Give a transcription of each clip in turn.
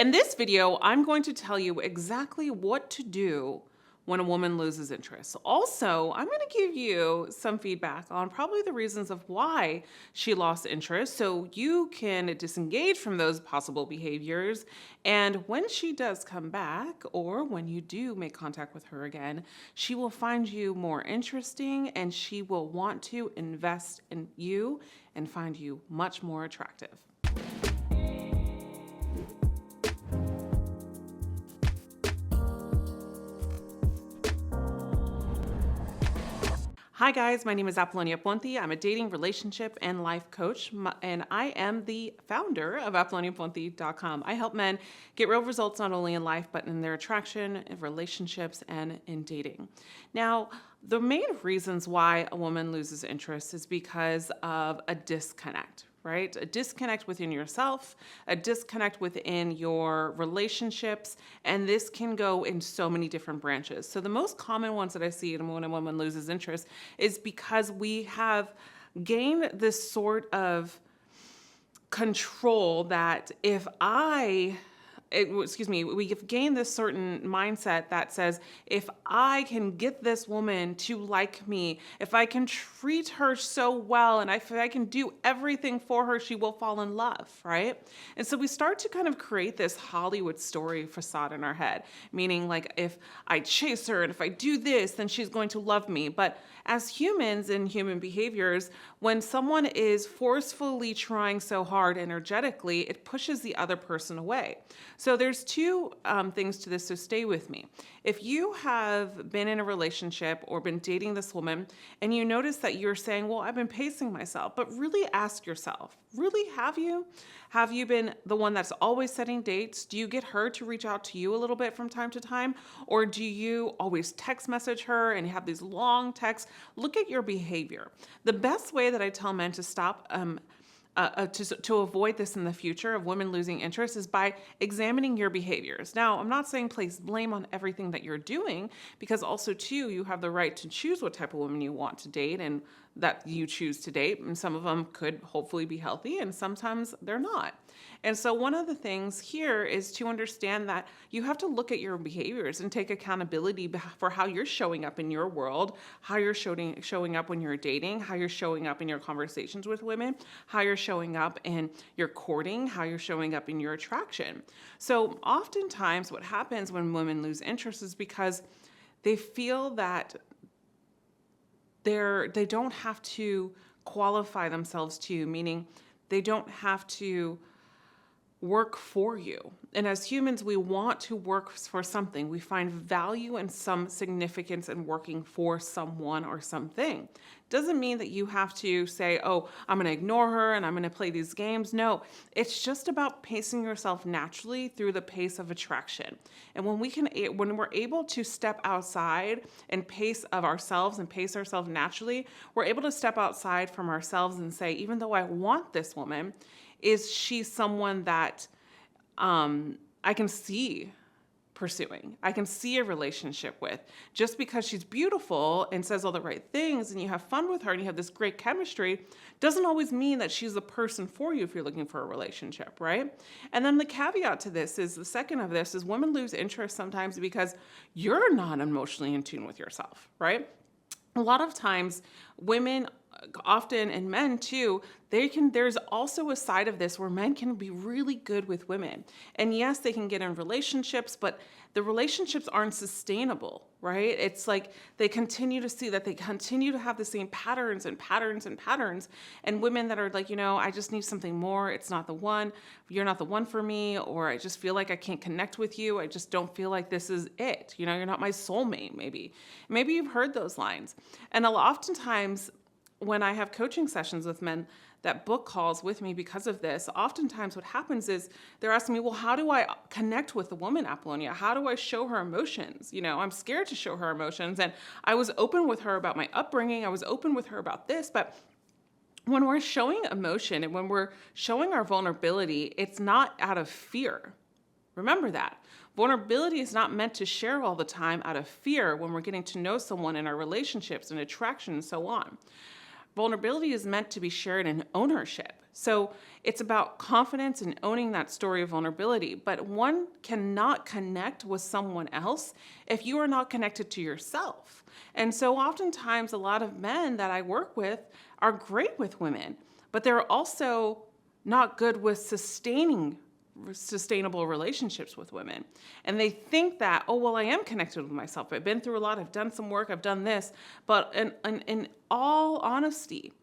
In this video, I'm going to tell you exactly what to do when a woman loses interest. Also, I'm going to give you some feedback on probably the reasons of why she lost interest so you can disengage from those possible behaviors. And when she does come back, or when you do make contact with her again, she will find you more interesting and she will want to invest in you and find you much more attractive. Hi guys, my name is Apollonia Ponti. I'm a dating, relationship, and life coach, and I am the founder of ApolloniaPonti.com. I help men get real results not only in life, but in their attraction, in relationships, and in dating. Now, the main reasons why a woman loses interest is because of a disconnect, right? A disconnect within yourself, a disconnect within your relationships, and this can go in so many different branches. So the most common ones that I see when a woman loses interest is because we have gained this sort of control that we have gained this certain mindset that says, if I can get this woman to like me, if I can treat her so well, and if I can do everything for her, she will fall in love, right? And so we start to kind of create this Hollywood story facade in our head, meaning like, if I chase her and if I do this, then she's going to love me. But as humans and human behaviors, when someone is forcefully trying so hard energetically, it pushes the other person away. So there's two things to this, so stay with me. If you have been in a relationship or been dating this woman and you notice that you're saying, well, I've been pacing myself, but really ask yourself, really have you? Have you been the one that's always setting dates? Do you get her to reach out to you a little bit from time to time? Or do you always text message her and have these long texts? Look at your behavior. The best way that I tell men to stop to avoid this in the future of women losing interest is by examining your behaviors. Now, I'm not saying place blame on everything that you're doing, because also too, you have the right to choose what type of woman you want to date and that you choose to date. And some of them could hopefully be healthy and sometimes they're not. And so one of the things here is to understand that you have to look at your behaviors and take accountability for how you're showing up in your world, how you're showing up when you're dating, how you're showing up in your conversations with women, how you're showing up in your courting, how you're showing up in your attraction. So oftentimes what happens when women lose interest is because they feel that they don't have to qualify themselves to you, meaning they don't have to work for you. And as humans, we want to work for something. We find value and some significance in working for someone or something. Doesn't mean that you have to say, oh, I'm going to ignore her and I'm going to play these games. No, it's just about pacing yourself naturally through the pace of attraction. And when we're able to step outside and pace of ourselves and pace ourselves naturally, we're able to step outside from ourselves and say, even though I want this woman, is she someone that I can see pursuing? I can see a relationship with. Just because she's beautiful and says all the right things and you have fun with her and you have this great chemistry doesn't always mean that she's the person for you if you're looking for a relationship, right? And then the caveat to this is, the second of this is, women lose interest sometimes because you're not emotionally in tune with yourself, right? A lot of times women often, and men too, there's also a side of this where men can be really good with women. And yes, they can get in relationships, but the relationships aren't sustainable, right? It's like they continue to have the same patterns and patterns and patterns. And women that are like, I just need something more. It's not the one. You're not the one for me. Or I just feel like I can't connect with you. I just don't feel like this is it. You're not my soulmate, maybe. Maybe you've heard those lines. And oftentimes, when I have coaching sessions with men that book calls with me because of this, oftentimes what happens is they're asking me, well, how do I connect with the woman, Apollonia? How do I show her emotions? I'm scared to show her emotions. And I was open with her about my upbringing. I was open with her about this. But when we're showing emotion and when we're showing our vulnerability, it's not out of fear. Remember that. Vulnerability is not meant to share all the time out of fear when we're getting to know someone in our relationships and attraction and so on. Vulnerability is meant to be shared in ownership. So it's about confidence and owning that story of vulnerability. But one cannot connect with someone else if you are not connected to yourself. And so oftentimes a lot of men that I work with are great with women, but they're also not good with sustainable relationships with women. And they think that, oh, well, I am connected with myself. I've been through a lot. I've done some work. I've done this. But in all honesty,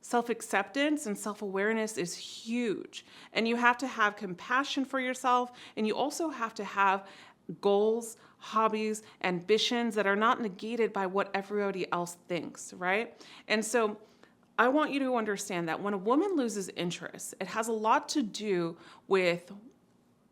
self-acceptance and self-awareness is huge. And you have to have compassion for yourself. And you also have to have goals, hobbies, ambitions that are not negated by what everybody else thinks, right? And so I want you to understand that when a woman loses interest, it has a lot to do with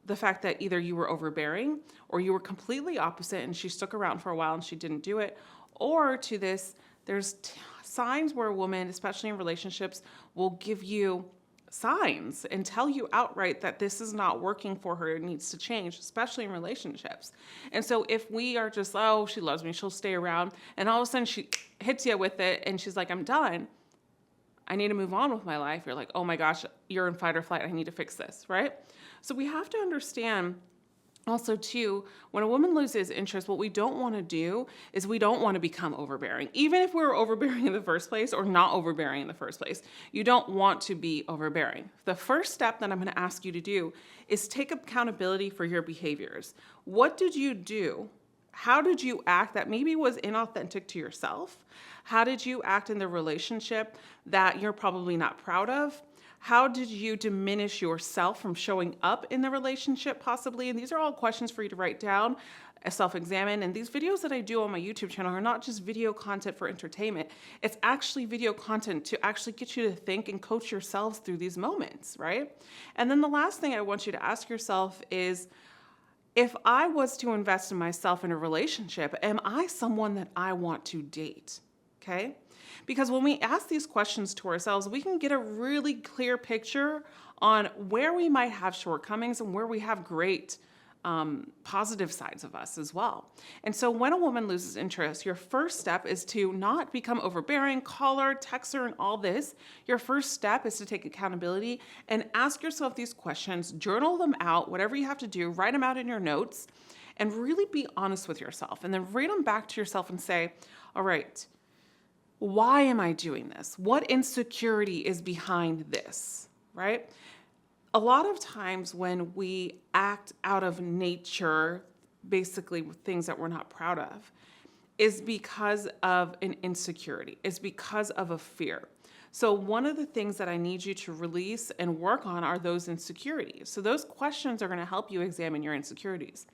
the fact that either you were overbearing or you were completely opposite and she stuck around for a while and she didn't do it, or to this, there's signs where a woman, especially in relationships, will give you signs and tell you outright that this is not working for her, it needs to change, especially in relationships. And so if we are just, oh, she loves me, she'll stay around, and all of a sudden she hits you with it and she's like, I'm done, I need to move on with my life. You're like, oh my gosh, you're in fight or flight, I need to fix this, right? So we have to understand also too, when a woman loses interest, what we don't want to do is we don't want to become overbearing. Even if we were overbearing in the first place or not overbearing in the first place, you don't want to be overbearing. The first step that I'm going to ask you to do is take accountability for your behaviors. What did you do? How did you act that maybe was inauthentic to yourself? How did you act in the relationship that you're probably not proud of? How did you diminish yourself from showing up in the relationship possibly? And these are all questions for you to write down, self-examine. And these videos that I do on my YouTube channel are not just video content for entertainment. It's actually video content to actually get you to think and coach yourselves through these moments, right? And then the last thing I want you to ask yourself is, if I was to invest in myself in a relationship, am I someone that I want to date? Okay? Because when we ask these questions to ourselves, we can get a really clear picture on where we might have shortcomings and where we have great positive sides of us as well. And so when a woman loses interest, your first step is to not become overbearing, call her, text her, and all this. Your first step is to take accountability and ask yourself these questions, journal them out, whatever you have to do, write them out in your notes, and really be honest with yourself. And then read them back to yourself and say, all right, why am I doing this? What insecurity is behind this, right? A lot of times when we act out of nature, basically with things that we're not proud of, is because of an insecurity, is because of a fear. So one of the things that I need you to release and work on are those insecurities. So those questions are going to help you examine your insecurities.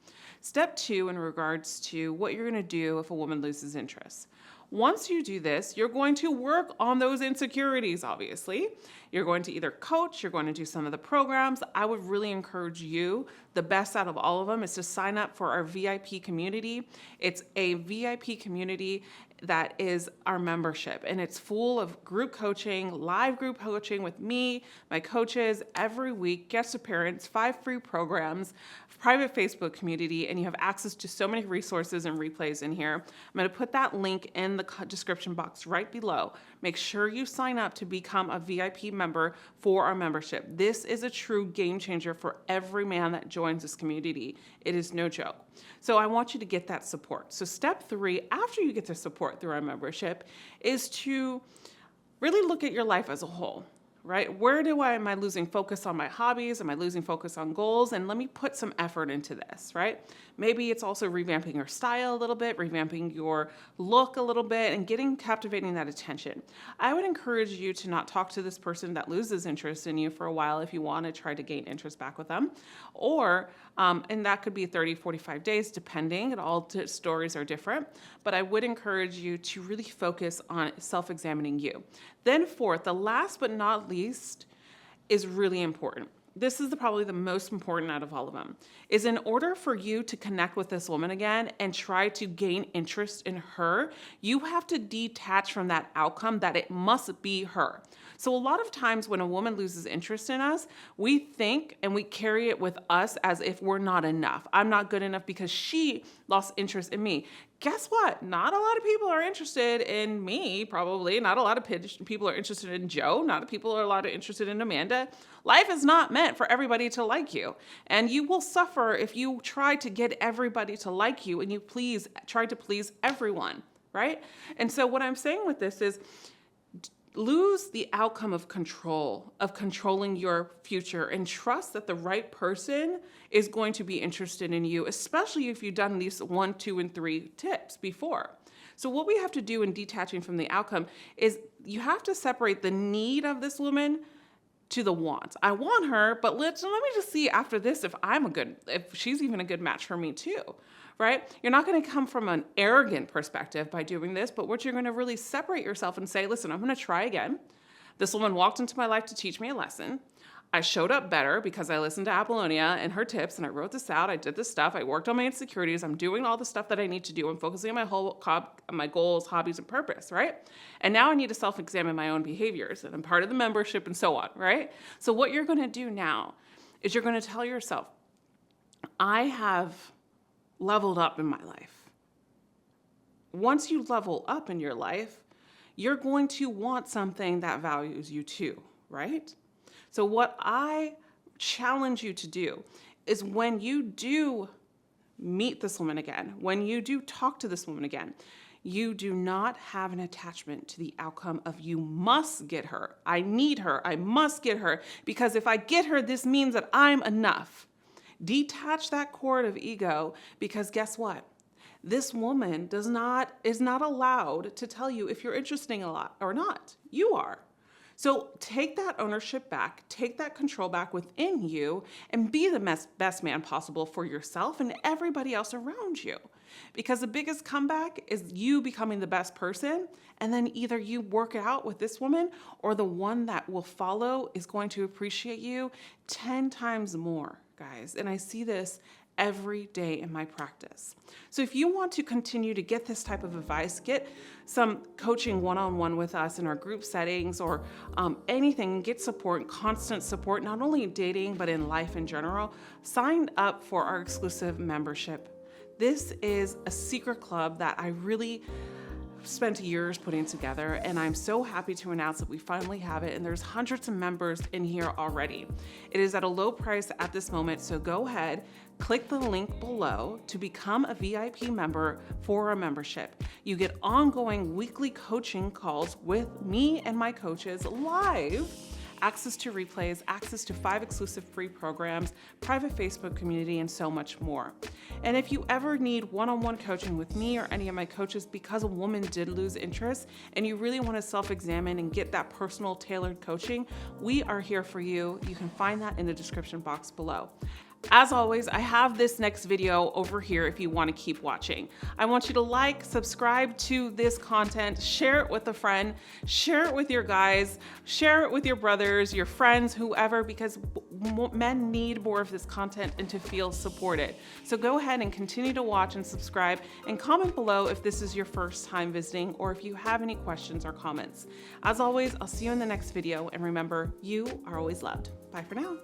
Step 2 in regards to what you're going to do if a woman loses interest. Once you do this, you're going to work on those insecurities, obviously. You're going to either coach, you're going to do some of the programs. I would really encourage you, the best out of all of them is to sign up for our VIP community. It's a VIP community that is our membership, and it's full of group coaching, live group coaching with me, my coaches every week, guest appearance, 5 free programs, private Facebook community, and you have access to so many resources and replays in here. I'm going to put that link in the description box right below. Make sure you sign up to become a VIP member for our membership. This is a true game changer for every man that joins this community. It is no joke. So I want you to get that support. So step 3, after you get the support through our membership, is to really look at your life as a whole. Right? Where am I losing focus on my hobbies? Am I losing focus on goals? And let me put some effort into this, right? Maybe it's also revamping your style a little bit, revamping your look a little bit, and captivating that attention. I would encourage you to not talk to this person that loses interest in you for a while if you want to try to gain interest back with them. Or, and that could be 30, 45 days, depending, and all stories are different. But I would encourage you to really focus on self-examining you. Then 4th, the last but not least, is really important. This is probably the most important out of all of them, is in order for you to connect with this woman again and try to gain interest in her, you have to detach from that outcome that it must be her. So a lot of times when a woman loses interest in us, we think and we carry it with us as if we're not enough. I'm not good enough because she lost interest in me. guess what? Not a lot of people are interested in me, probably. Not a lot of people are interested in Joe. Not a people are a lot of interested in Amanda. Life is not meant for everybody to like you. And you will suffer if you try to get everybody to like you and you try to please everyone, right? And so what I'm saying with this is, lose the outcome of controlling your future, and trust that the right person is going to be interested in you, especially if you've done these 1, 2, and 3 tips before. So what we have to do in detaching from the outcome is you have to separate the need of this woman to the want. I want her, but let me just see after this if she's even a good match for me too. Right? You're not going to come from an arrogant perspective by doing this, but what you're going to really separate yourself and say, listen, I'm going to try again. This woman walked into my life to teach me a lesson. I showed up better because I listened to Apollonia and her tips, and I wrote this out. I did this stuff. I worked on my insecurities. I'm doing all the stuff that I need to do. I'm focusing on my goals, hobbies, and purpose, right? And now I need to self-examine my own behaviors, and I'm part of the membership and so on, right? So what you're going to do now is you're going to tell yourself, I have leveled up in my life. Once you level up in your life, you're going to want something that values you too, right? So what I challenge you to do is, when you do meet this woman again, when you do talk to this woman again, you do not have an attachment to the outcome of you must get her. I need her. I must get her, because if I get her, this means that I'm enough. Detach that cord of ego, because guess what? This woman is not allowed to tell you if you're interesting a lot or not. You are. So take that ownership back, take that control back within you, and be the best man possible for yourself and everybody else around you. Because the biggest comeback is you becoming the best person, and then either you work it out with this woman, or the one that will follow is going to appreciate you 10 times more, guys. And I see this every day in my practice. So if you want to continue to get this type of advice, get some coaching one-on-one with us in our group settings, or anything, get support, constant support, not only in dating, but in life in general, sign up for our exclusive membership. This is a secret club that I really spent years putting together, and I'm so happy to announce that we finally have it, and there's hundreds of members in here already. It is at a low price at this moment, so go ahead, click the link below to become a VIP member for our membership. You get ongoing weekly coaching calls with me and my coaches live, access to replays, access to 5 exclusive free programs, private Facebook community, and so much more. And if you ever need one-on-one coaching with me or any of my coaches because a woman did lose interest and you really want to self-examine and get that personal tailored coaching, we are here for you. You can find that in the description box below. As always, I have this next video over here if you want to keep watching. I want you to like, subscribe to this content, share it with a friend, share it with your guys, share it with your brothers, your friends, whoever, because men need more of this content and to feel supported. So go ahead and continue to watch and subscribe, and comment below if this is your first time visiting or if you have any questions or comments. As always, I'll see you in the next video, and remember, you are always loved. Bye for now.